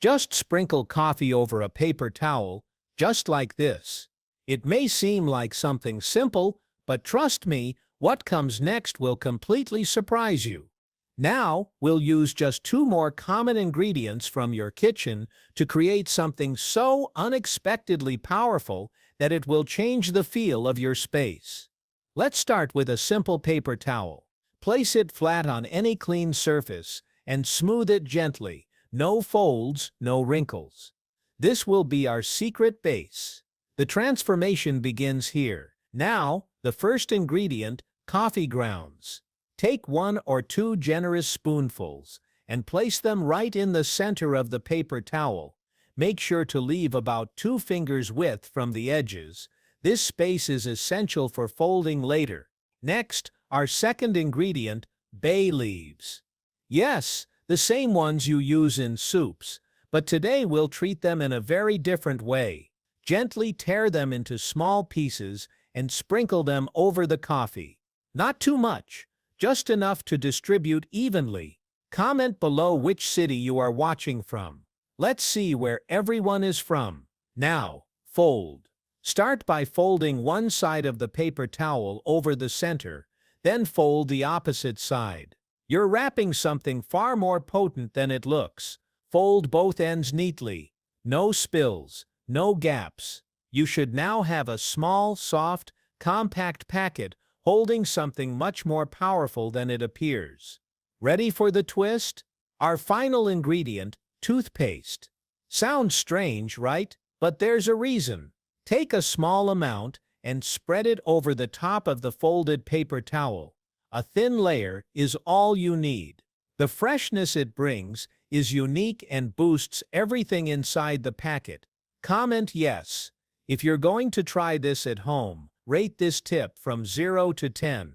Just sprinkle coffee over a paper towel, just like this. It may seem like something simple, but trust me, what comes next will completely surprise you. Now, we'll use just two more common ingredients from your kitchen to create something so unexpectedly powerful that it will change the feel of your space. Let's start with a simple paper towel. Place it flat on any clean surface and smooth it gently. No folds, no wrinkles. This will be our secret base. The transformation begins here. Now, the first ingredient, coffee grounds. Take 1 or 2 generous spoonfuls and place them right in the center of the paper towel. Make sure to leave about 2 fingers width from the edges. This space is essential for folding later. Next, our second ingredient, bay leaves. Yes, the same ones you use in soups, but today we'll treat them in a very different way. Gently tear them into small pieces and sprinkle them over the coffee. Not too much, just enough to distribute evenly. Comment below which city you are watching from. Let's see where everyone is from. Now, fold. Start by folding one side of the paper towel over the center, then fold the opposite side. You're wrapping something far more potent than it looks. Fold both ends neatly. No spills, no gaps. You should now have a small, soft, compact packet holding something much more powerful than it appears. Ready for the twist? Our final ingredient, toothpaste. Sounds strange, right? But there's a reason. Take a small amount and spread it over the top of the folded paper towel. A thin layer is all you need. The freshness it brings is unique and boosts everything inside the packet. Comment yes. If you're going to try this at home, rate this tip from 0 to 10.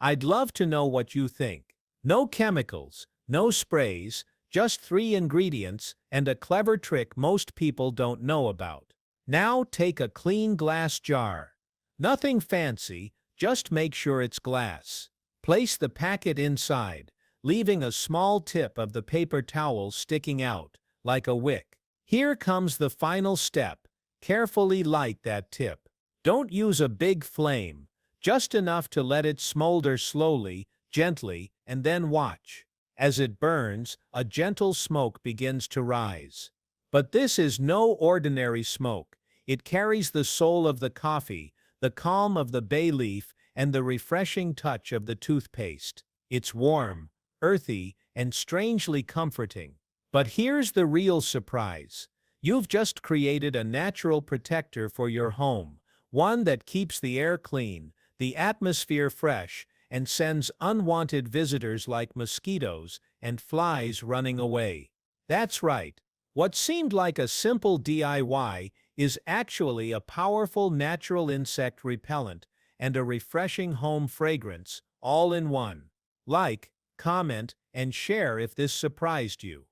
I'd love to know what you think. No chemicals, no sprays, just 3 ingredients and a clever trick most people don't know about. Now take a clean glass jar. Nothing fancy, just make sure it's glass. Place the packet inside, leaving a small tip of the paper towel sticking out, like a wick. Here comes the final step. Carefully light that tip. Don't use a big flame, just enough to let it smolder slowly, gently, and then watch. As it burns, a gentle smoke begins to rise. But this is no ordinary smoke. It carries the soul of the coffee, the calm of the bay leaf, and the refreshing touch of the toothpaste. It's warm, earthy, and strangely comforting. But here's the real surprise. You've just created a natural protector for your home. One that keeps the air clean, the atmosphere fresh, and sends unwanted visitors like mosquitoes and flies running away. That's right. What seemed like a simple DIY is actually a powerful natural insect repellent and a refreshing home fragrance, all in one. Like, comment, and share if this surprised you.